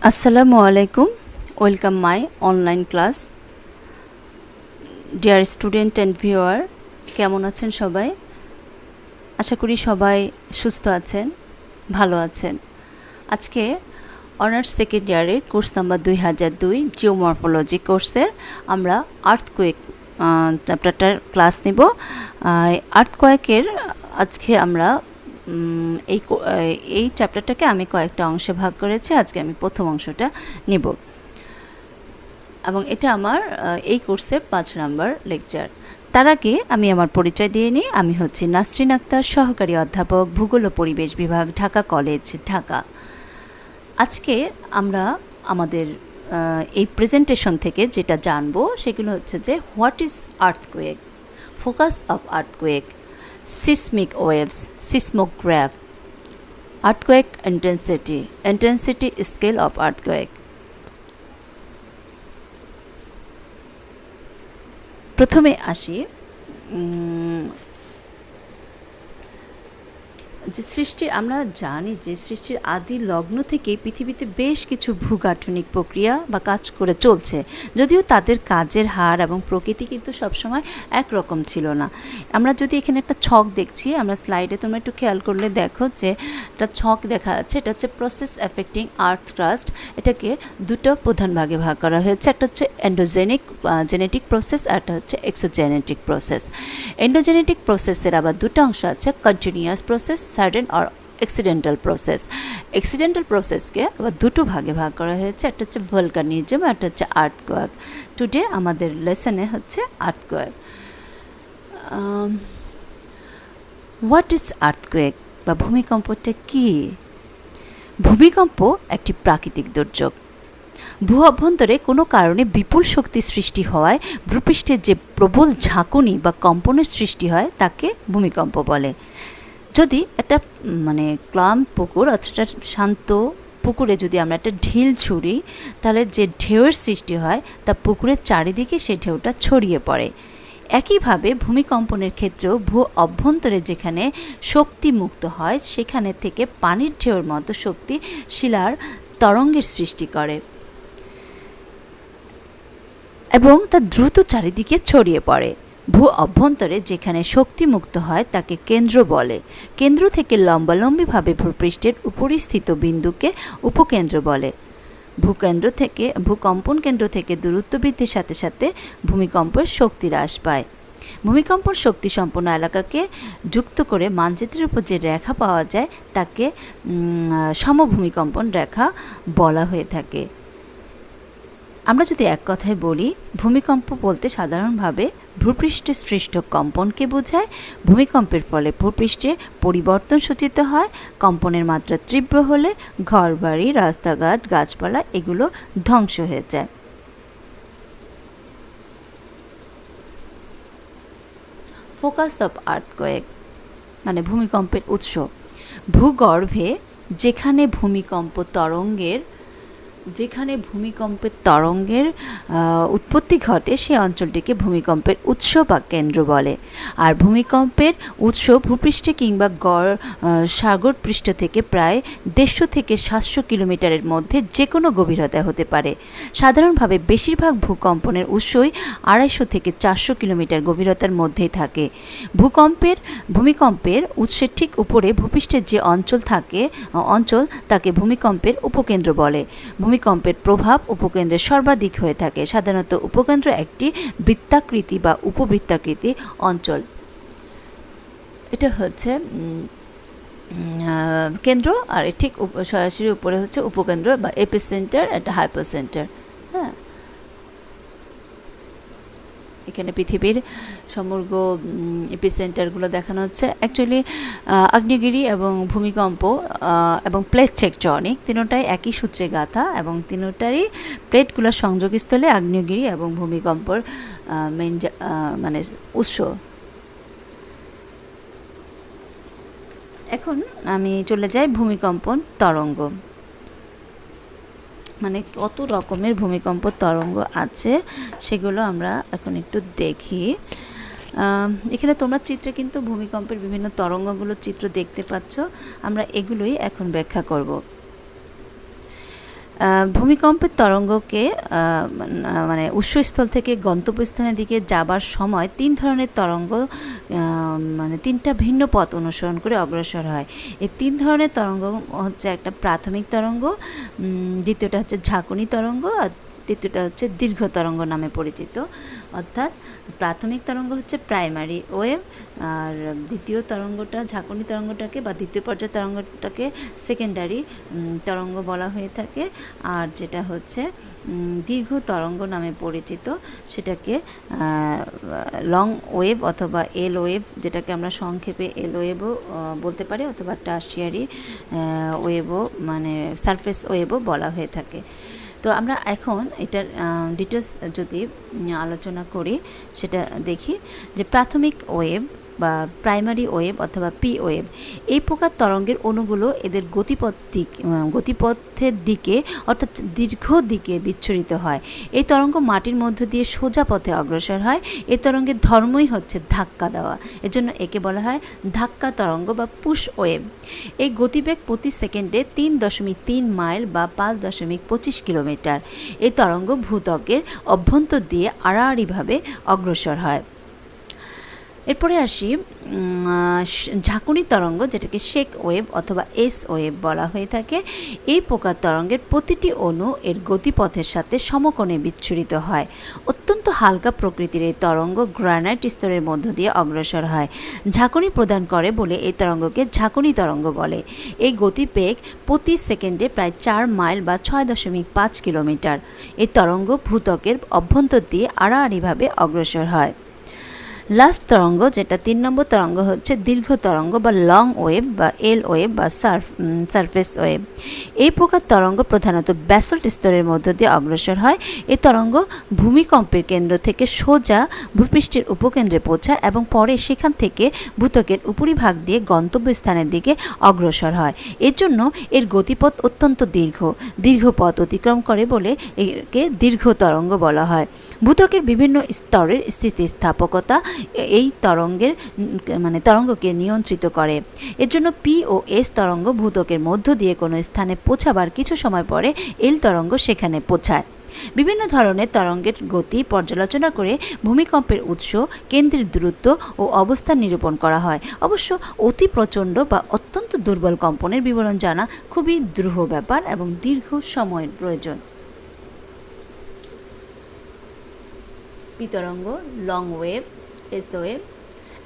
আসসালামু আলাইকুম। Welcome my online class. Dear student and viewer, কেমন আছেন সবাই? আশা করি সবাই সুস্থ আছেন, ভালো আছেন। আজকে অনার্স সেকেন্ড ইয়ারের কোর্স নাম্বার 2002 জিওমরফোলজি কোর্সের আমরা আর্থকোয়েক চ্যাপ্টারটার ক্লাস নেব। আর্থকোয়েকের আজকে আমরা এই চ্যাপ্টারটাকে আমি কয়েকটা অংশে ভাগ করেছি। আজকে আমি প্রথম অংশটা নেব এবং এটা আমার এই কোর্সের 5 নম্বর লেকচার। তার আগে আমি আমার পরিচয় দিয়ে নিই। আমি হচ্ছি নাসরিন আক্তার, সহকারী অধ্যাপক, ভূগোল ও পরিবেশ বিভাগ, ঢাকা কলেজ, ঢাকা। আজকে আমরা আমাদের এই প্রেজেন্টেশন থেকে যেটা জানবো সেগুলো হচ্ছে যে what is earthquake, focus of earthquake, seismic waves, seismograph, earthquake intensity scale of earthquake। প্রথমে আসি যে সৃষ্টির, আমরা জানি যে সৃষ্টির আদি লগ্ন থেকে পৃথিবীতে বেশ কিছু ভূগাঠনিক প্রক্রিয়া বা কাজ করে চলছে, যদিও তাদের কাজের হার এবং প্রকৃতি কিন্তু সবসময় একরকম ছিল না। আমরা যদি এখানে একটা ছক দেখছি, আমরা স্লাইডে তোমরা একটু খেয়াল করলে দেখো যে একটা ছক দেখা যাচ্ছে। এটা হচ্ছে প্রসেস এফেক্টিং আর্থ ক্রাস্ট। এটাকে দুটো প্রধান ভাগে ভাগ করা হয়েছে। একটা হচ্ছে এন্ডোজেনিক জেনেটিক প্রসেস, আর একটা হচ্ছে এক্সোজেনেটিক প্রসেস। এন্ডোজেনেটিক প্রসেসের আবার দুটো অংশ আছে, কন্টিনিউয়াস প্রসেস, সাডেন আর অ্যাক্সিডেন্টাল প্রসেস। অ্যাক্সিডেন্টাল প্রসেসকে আবার দুটো ভাগে ভাগ করা হয়েছে, একটা হচ্ছে ভলকানিজম, আর একটা হচ্ছে আর্থকোয়েক। টুডে আমাদের লেসনে হচ্ছে আর্থকোয়েক। হোয়াট ইজ আর্থকোয়েক বা ভূমিকম্পটা কী? ভূমিকম্প একটি প্রাকৃতিক দুর্যোগ। ভূ অভ্যন্তরে কোনো কারণে বিপুল শক্তি সৃষ্টি হওয়ায় ভূপৃষ্ঠের যে প্রবল ঝাঁকুনি বা কম্পনের সৃষ্টি হয় তাকে ভূমিকম্প বলে। যদি একটা ক্লাম পুকুর অথবা শান্ত পুকুরে যদি আমরা একটা ঢিল ছুঁড়ি, তাহলে যে ঢেউয়ের সৃষ্টি হয় তা পুকুরের চারিদিকে সেই ঢেউটা ছড়িয়ে পড়ে। একইভাবে ভূমিকম্পনের ক্ষেত্রেও ভূ অভ্যন্তরে যেখানে শক্তি মুক্ত হয় সেখানে থেকে পানির ঢেউর মতো শক্তি শিলার তরঙ্গের সৃষ্টি করে এবং তা দ্রুত চারিদিকে ছড়িয়ে পড়ে। ভূ অভ্যন্তরে যেখানে শক্তি মুক্ত হয় তাকে কেন্দ্র বলে। কেন্দ্র থেকে লম্বালম্বিভাবে ভূপৃষ্ঠের উপরিস্থিত বিন্দুকে উপকেন্দ্র বলে। ভূকম্পন কেন্দ্র থেকে দূরত্ব বৃদ্ধির সাথে সাথে ভূমিকম্পের শক্তি হ্রাস পায়। ভূমিকম্পর শক্তি সম্পন্ন এলাকাকে যুক্ত করে মানচিত্রের উপর যে রেখা পাওয়া যায় তাকে সমভূমিকম্পন রেখা বলা হয়ে থাকে। আমরা যদি এক কথায় বলি, ভূমিকম্প বলতে সাধারণভাবে ভূপৃষ্ঠে সৃষ্ট কম্পনকে বোঝায়। ভূমিকম্পের ফলে ভূপৃষ্ঠে পরিবর্তন সূচিত হয়। কম্পনের মাত্রা তীব্র হলে ঘরবাড়ি, রাস্তাঘাট, গাছপালা এগুলো ধ্বংস হয়ে যায়। ফোকাস অফ আর্থকোয়েক মানে ভূমিকম্পের উৎস। ভূগর্ভে যেখানে ভূমিকম্পের তরঙ্গের উৎপত্তি ঘটে সেই অঞ্চলটিকে ভূমিকম্পের উৎস বা কেন্দ্র বলে। আর ভূমিকম্পের উৎস ভূপৃষ্ঠে কিংবা গড় সাগর পৃষ্ঠ থেকে প্রায় 150 থেকে 700 কিলোমিটারের মধ্যে যে কোনো গভীরতায় হতে পারে। সাধারণভাবে বেশিরভাগ ভূকম্পনের উৎসই 250 থেকে 400 কিলোমিটার গভীরতার মধ্যেই থাকে। ভূমিকম্পের উৎসের ঠিক উপরে ভূপৃষ্ঠের যে অঞ্চল তাকে ভূমিকম্পের উপকেন্দ্র বলে। ভূমিকম্পের প্রভাব উপকেন্দ্রে সর্বাধিক হয়ে থাকে। সাধারণত উপকেন্দ্র একটি বৃত্তাকৃতি বা উপবৃত্তাকৃতি অঞ্চল। এটা হচ্ছে কেন্দ্র, আর ঠিক সরাসরি উপরে হচ্ছে উপকেন্দ্র বা এপিসেন্টার, একটা হাইপোসেন্টার। হ্যাঁ, এখানে পৃথিবীর সমগ্র এপিসেন্টারগুলো দেখানো হচ্ছে। অ্যাকচুয়ালি আগ্নেয়গিরি এবং ভূমিকম্প এবং প্লেট টেকটনিক তিনোটাই একই সূত্রে গাঁথা এবং তিনোটারই প্লেটগুলোর সংযোগস্থলে আগ্নেয়গিরি এবং ভূমিকম্পর মেইন উৎস। এখন আমি চলে যাই ভূমিকম্পন তরঙ্গ। কত রকমের ভূমিকম্প তরঙ্গ আছে সেগুলো আমরা এখন একটু দেখি। এখানে তোমরা চিত্রে কিন্তু ভূমিকম্পের বিভিন্ন তরঙ্গগুলোর চিত্র দেখতে পাচ্ছ। আমরা এগুলোই এখন ব্যাখ্যা করব। ভূমিকম্পের তরঙ্গকে মানে উৎসস্থল থেকে গন্তব্যস্থানের দিকে যাবার সময় 3 ধরনের তরঙ্গ মানে 3টা ভিন্ন পথ অনুসরণ করে অগ্রসর হয়। এই 3 ধরনের তরঙ্গ হচ্ছে একটা প্রাথমিক তরঙ্গ, দ্বিতীয়টা হচ্ছে ঝাঁকুনি তরঙ্গ, আর তৃতীয়টা হচ্ছে দীর্ঘ তরঙ্গ নামে পরিচিত। অর্থাৎ প্রাথমিক তরঙ্গ হচ্ছে প্রাইমারি ওয়েভ, আর দ্বিতীয় তরঙ্গটা ঝাঁকুনি তরঙ্গটাকে বা দ্বিতীয় পর্যায়ের তরঙ্গটাকে সেকেন্ডারি তরঙ্গ বলা হয়ে থাকে, আর যেটা হচ্ছে দীর্ঘ তরঙ্গ নামে পরিচিত সেটাকে লং ওয়েভ অথবা এল ওয়েভ, যেটাকে আমরা সংক্ষেপে এল ওয়েভও বলতে পারি, অথবা টার্সিয়ারি ওয়েভও মানে সারফেস ওয়েভও বলা হয়ে থাকে। তো আমরা এখন এটার ডিটেলস যদি আলোচনা করি, সেটা দেখি যে প্রাথমিক ওয়েভ বা প্রাইমারি ওয়েভ অথবা পি ওয়েভ, এই প্রকার তরঙ্গের অণুগুলো এদের গতিপথের দিকে অর্থাৎ দীর্ঘ দিকে বিচ্ছুরিত হয়। এই তরঙ্গ মাটির মধ্য দিয়ে সোজা পথে অগ্রসর হয়। এই তরঙ্গের ধর্মই হচ্ছে ধাক্কা দেওয়া, এজন্য একে বলা হয় ধাক্কা তরঙ্গ বা পুশ ওয়েভ। এই গতিবেগ প্রতি সেকেন্ডে 3.3 মাইল বা 5.25 কিলোমিটার। এই তরঙ্গ ভূত্বকের অভ্যন্তর দিয়ে আড়াআড়িভাবে অগ্রসর হয়। এরপরে আসি ঝাঁকুনি তরঙ্গ, যেটাকে শেক ওয়েভ অথবা এস ওয়েভ বলা হয়ে থাকে। এই প্রকার তরঙ্গের প্রতিটি অণু এর গতিপথের সাথে সমকোণে বিচ্ছুরিত হয়। অত্যন্ত হালকা প্রকৃতির এই তরঙ্গ গ্রানাইট স্তরের মধ্য দিয়ে অগ্রসর হয়। ঝাঁকুনি প্রদান করে বলে এই তরঙ্গকে ঝাঁকুনি তরঙ্গ বলে। এই গতিবেগ প্রতি সেকেন্ডে প্রায় 4 মাইল বা 6.5 কিলোমিটার। এই তরঙ্গ ভূত্বকের অভ্যন্তর দিয়ে আড়াআড়িভাবে অগ্রসর হয়। লাস্ট তরঙ্গ, যেটা 3 নম্বর তরঙ্গ, হচ্ছে দীর্ঘ তরঙ্গ বা লং ওয়েভ বা এল ওয়েভ বা সারফেস ওয়েভ। এই প্রকার তরঙ্গ প্রধানত ব্যাসল্ট স্তরের মধ্য দিয়ে অগ্রসর হয়। এই তরঙ্গ ভূমিকম্পের কেন্দ্র থেকে সোজা ভূপৃষ্ঠের উপকেন্দ্রে পৌঁছায় এবং পরে সেখান থেকে ভূত্বকের উপরিভাগ দিয়ে গন্তব্যস্থানের দিকে অগ্রসর হয়। এর জন্য এর গতিপথ অত্যন্ত দীর্ঘ পথ অতিক্রম করে বলে একে দীর্ঘ তরঙ্গ বলা হয়। ভূত্বকের বিভিন্ন স্তরের স্থিতিস্থাপকতা এই তরঙ্গকে নিয়ন্ত্রিত করে। এর জন্য পি ও এস তরঙ্গ ভূত্বকের মধ্য দিয়ে কোনো স্থানে পৌঁছাবার কিছু সময় পরে এল তরঙ্গ সেখানে পৌঁছায়। বিভিন্ন ধরনের তরঙ্গের গতি পর্যালোচনা করে ভূমিকম্পের উৎস, কেন্দ্রের দূরত্ব ও অবস্থান নিরূপণ করা হয়। অবশ্য অতি প্রচণ্ড বা অত্যন্ত দুর্বল কম্পনের বিবরণ জানা খুবই দ্রূহ ব্যাপার এবং দীর্ঘ সময়ের প্রয়োজন। পি তরঙ্গ, লং ওয়েভ, এস ওয়েভ,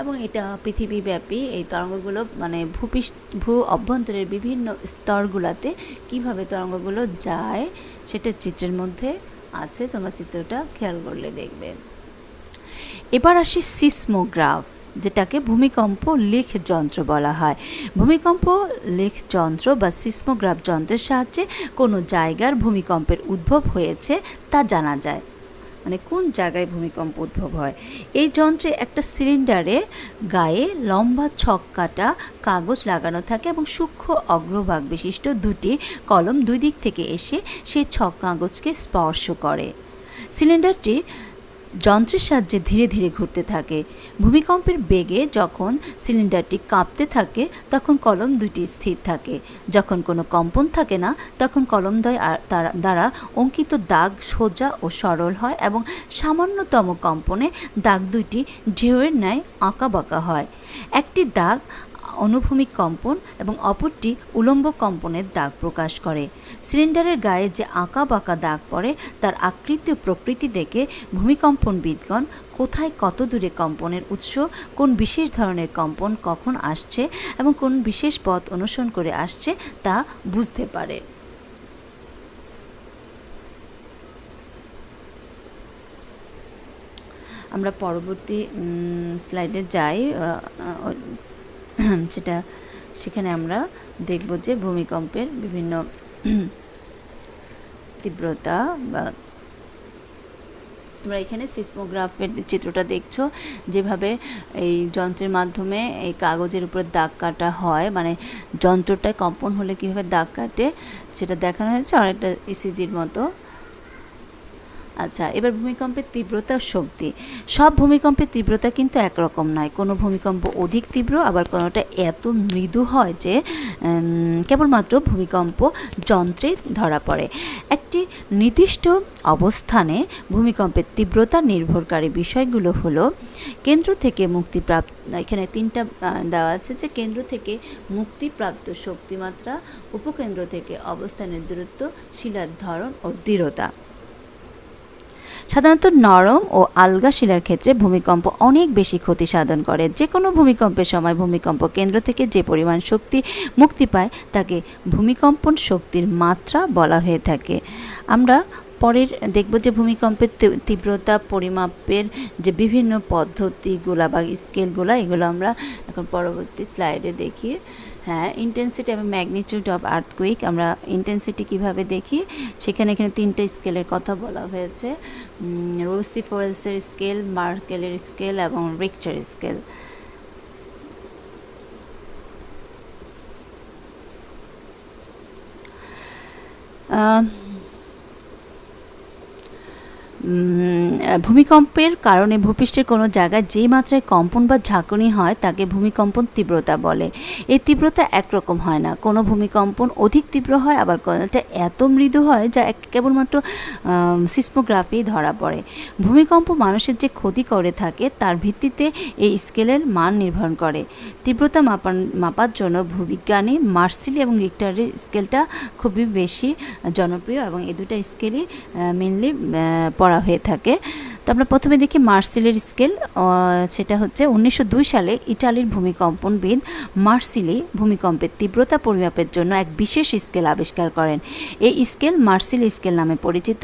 এবং এটা পৃথিবীব্যাপী এই তরঙ্গগুলো মানে ভূ অভ্যন্তরের বিভিন্ন স্তরগুলোতে কিভাবে তরঙ্গগুলো যায় সেটা চিত্রের মধ্যে আছে, তোমরা চিত্রটা খেয়াল করলে দেখবে। এবার আসি সিসমোগ্রাফ, যেটাকে ভূমিকম্প লেখ যন্ত্র বলা হয়। ভূমিকম্প লেখ যন্ত্র বা সিসমোগ্রাফ যন্ত্রের সাহায্যে কোনো জায়গার ভূমিকম্পের উদ্ভব হয়েছে তা জানা যায়, মানে কোন জায়গায় ভূমিকম্প উদ্ভব হয়। এই যন্ত্রে একটা সিলিন্ডারের গায়ে লম্বা ছক্কাটা কাগজ লাগানো থাকে এবং সূক্ষ্ম অগ্রভাগ বিশিষ্ট দুটি কলম দুই দিক থেকে এসে সেই কাগজকে স্পর্শ করে। সিলিন্ডারটি যন্ত্রের সাহায্যে ধীরে ধীরে ঘুরতে থাকে। ভূমিকম্পের বেগে যখন সিলিন্ডারটি কাঁপতে থাকে তখন কলম দুটি স্থির থাকে। যখন কোনো কম্পন থাকে না তখন কলম দ্বারা অঙ্কিত দাগ সোজা ও সরল হয় এবং সামান্যতম কম্পনে দাগ দুইটি ঢেউয়ের ন্যায় আঁকাবাঁকা হয়। একটি দাগ অনুভূমিক কম্পন এবং অপরটি উলম্ব কম্পনের দাগ প্রকাশ করে। সিলিন্ডারের গায়ে যে আঁকা বাঁকা দাগ পড়ে তার আকৃতি ও প্রকৃতি দেখে ভূমিকম্পনবিদগণ কোথায় কত দূরে কম্পনের উৎস, কোন বিশেষ ধরনের কম্পন কখন আসছে এবং কোন বিশেষ পথ অনুসরণ করে আসছে তা বুঝতে পারে। আমরা পরবর্তী স্লাইডে যাই, সেখানে আমরা দেখব যে ভূমিকম্পের বিভিন্ন তীব্রতা বা তোমরা এখানে সিসমোগ্রাফের চিত্রটা দেখছো, যেভাবে এই যন্ত্রের মাধ্যমে এই কাগজের উপরে দাগ কাটা হয়, মানে যন্ত্রটায় কম্পন হলে কীভাবে দাগ কাটে সেটা দেখানো হয়েছে অনেকটা ইসিজির মতো। আচ্ছা, এবার ভূমিকম্পের তীব্রতা ও শক্তি। সব ভূমিকম্পের তীব্রতা কিন্তু একরকম নয়। কোনো ভূমিকম্প অধিক তীব্র, আবার কোনোটা এত মৃদু হয় যে কেবলমাত্র ভূমিকম্প যন্ত্রে ধরা পড়ে। একটি নির্দিষ্ট অবস্থানে ভূমিকম্পের তীব্রতা নির্ভরকারী বিষয়গুলো হলো কেন্দ্র থেকে মুক্তিপ্রাপ্ত, এখানে তিনটা দেওয়া আছে, যে কেন্দ্র থেকে মুক্তিপ্রাপ্ত শক্তিমাত্রা, উপকেন্দ্র থেকে অবস্থানের দূরত্ব, শিলার ধরন ও দৃঢ়তা। সাধারণত নরম ও আলগা শিলার ক্ষেত্রে ভূমিকম্প অনেক বেশি ক্ষতি সাধন করে। যে কোনো ভূমিকম্পের সময় ভূমিকম্প কেন্দ্র থেকে যে পরিমাণ শক্তি মুক্তি পায় তাকে ভূমিকম্পন শক্তির মাত্রা বলা হয়ে থাকে। আমরা পরের দেখব যে ভূমিকম্পের তীব্রতা পরিমাপের যে বিভিন্ন পদ্ধতিগুলা বা স্কেলগুলা, এগুলো আমরা এখন পরবর্তী স্লাইডে দেখি। হ্যাঁ, ইন্টেন্সিটি এবং ম্যাগনিটিউড অফ আর্থকুইক। আমরা ইন্টেন্সিটি কিভাবে দেখি, সেখানে এখানে তিনটে স্কেলের কথা বলা হয়েছে: রোসিফোরেলসের স্কেল, মার্কেলের স্কেল এবং রিক্টার স্কেল। ভূমিকম্পের কারণে ভূপৃষ্ঠের কোনো জায়গায় যেই মাত্রায় কম্পন বা ঝাঁকুনি হয় তাকে ভূমিকম্পন তীব্রতা বলে। এই তীব্রতা একরকম হয় না, কোনো ভূমিকম্পন অধিক তীব্র হয়, আবার কোনোটা এত মৃদু হয় যা কেবলমাত্র সিসমোগ্রাফি ধরা পড়ে। ভূমিকম্প মানুষের যে ক্ষতি করে থাকে তার ভিত্তিতে এই স্কেলের মান নির্ভর করে। তীব্রতা মাপার জন্য ভূবিজ্ঞানী মার্সিলি এবং রিক্টারের স্কেলটা খুবই বেশি জনপ্রিয়, এবং এই দুটা স্কেলই মেনলি পড়া হয়ে থাকে। তো আমরা প্রথমে দেখি মার্সিলের স্কেল। সেটা হচ্ছে 1902 সালে ইটালির ভূমিকম্পনবিদ মার্সিলি ভূমিকম্পের তীব্রতা পরিমাপের জন্য এক বিশেষ স্কেল আবিষ্কার করেন। এই স্কেল মার্সিলি স্কেল নামে পরিচিত।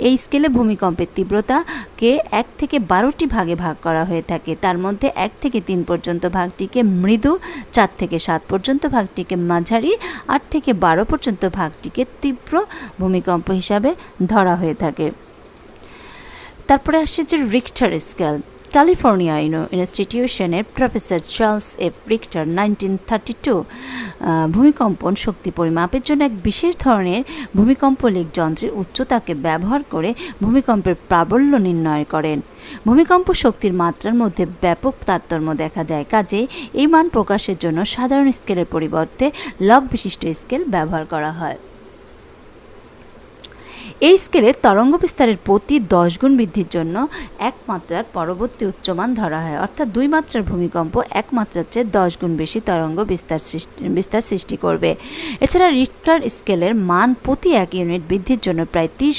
এই স্কেলে ভূমিকম্পের তীব্রতাকে 1 থেকে 12টি ভাগে ভাগ করা হয়ে থাকে। তার মধ্যে 1 থেকে 3 পর্যন্ত ভাগটিকে মৃদু, 4 থেকে 7 পর্যন্ত ভাগটিকে মাঝারি, 8 থেকে 12 পর্যন্ত ভাগটিকে তীব্র ভূমিকম্প হিসাবে ধরা হয়ে থাকে। তারপরে আসছে যে রিক্টার স্কেল। ক্যালিফোর্নিয়া ইনস্টিটিউশনের প্রফেসর চার্লস এফ রিক্টার 1932 ভূমিকম্পন শক্তি পরিমাপের জন্য এক বিশেষ ধরনের ভূমিকম্প লেখ যন্ত্রের উচ্চতাকে ব্যবহার করে ভূমিকম্পের প্রাবল্য নির্ণয় করেন। ভূমিকম্প শক্তির মাত্রার মধ্যে ব্যাপক তারতম্য দেখা যায়, কাজেই এই মান প্রকাশের জন্য সাধারণ স্কেলের পরিবর্তে লগ বিশিষ্ট স্কেল ব্যবহার করা হয়। এই স্কেলে তরঙ্গ বিস্তারের প্রতি 10 গুণ বৃদ্ধির জন্য এক মাত্রার পরবর্তী উচ্চমান ধরা হয়, অর্থাৎ 2 মাত্রার ভূমিকম্প 1 মাত্রার চেয়ে 10 গুণ বেশি তরঙ্গ বিস্তার সৃষ্টি করবে। এছাড়া রিক্টার স্কেলের মান প্রতি 1 ইউনিট বৃদ্ধির জন্য প্রায় 30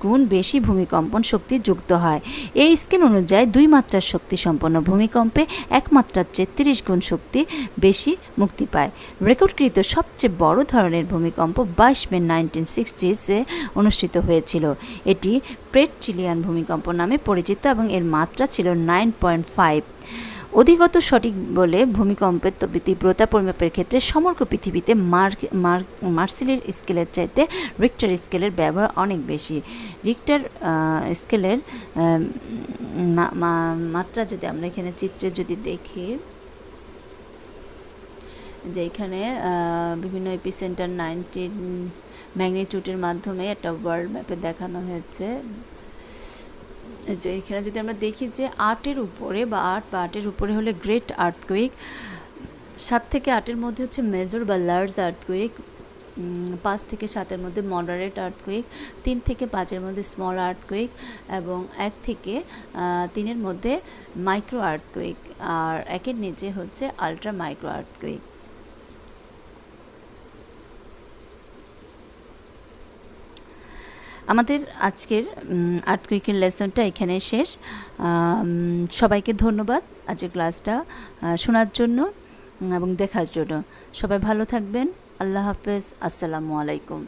গুণ বেশি ভূমিকম্পন শক্তি যুক্ত হয়। এই স্কেল অনুযায়ী 2 মাত্রার শক্তি সম্পন্ন ভূমিকম্পে 1 মাত্রার চেয়ে 30 গুণ শক্তি বেশি মুক্তি পায়। রেকর্ডকৃত সবচেয়ে বড় ধরনের ভূমিকম্প 22 মে 1960-এ অনুষ্ঠিত হয়েছিল। এটি প্রেট-চিলিয়ান ভূমিকম্প নামে পরিচিত এবং এর মাত্রা ছিল 9.5। অধিকতর সঠিক বলে ভূমিকম্পের তীব্রতা পরিমাপের ক্ষেত্রে সমগ্র পৃথিবীতে মার্সিলির স্কেলের চাইতে রিক্টার স্কেলের ব্যবহার অনেক বেশি। রিক্টার স্কেলের মাত্রা যদি আমরা এখানে চিত্রে যদি দেখি, যে এখানে বিভিন্ন এপিসেন্টার 19 ম্যাগনিটিউডের মাধ্যমে একটা ওয়ার্ল্ড ম্যাপে দেখানো হয়েছে। যে এখানে যদি আমরা দেখি যে 8-এর উপরে বা 8 বা 8-এর উপরে হলে গ্রেট আর্থকুইক, 7 থেকে 8-এর মধ্যে হচ্ছে মেজর বা লার্জ আর্থকুইক, 5 থেকে 7-এর মধ্যে মডারেট আর্থকুইক, 3 থেকে 5-এর মধ্যে স্মল আর্থকুইক, এবং 1 থেকে 3-এর মধ্যে মাইক্রো আর্থকুইক, আর 1-এর নিচে হচ্ছে আলট্রা মাইক্রো আর্থকুইক। আমাদের আজকের আর্থকুইকের লেসনটা এখানে শেষ। সবাইকে ধন্যবাদ আজকের ক্লাসটা শোনার জন্য এবং দেখার জন্য। সবাই ভালো থাকবেন। আল্লাহ হাফেজ। আসসালামু আলাইকুম।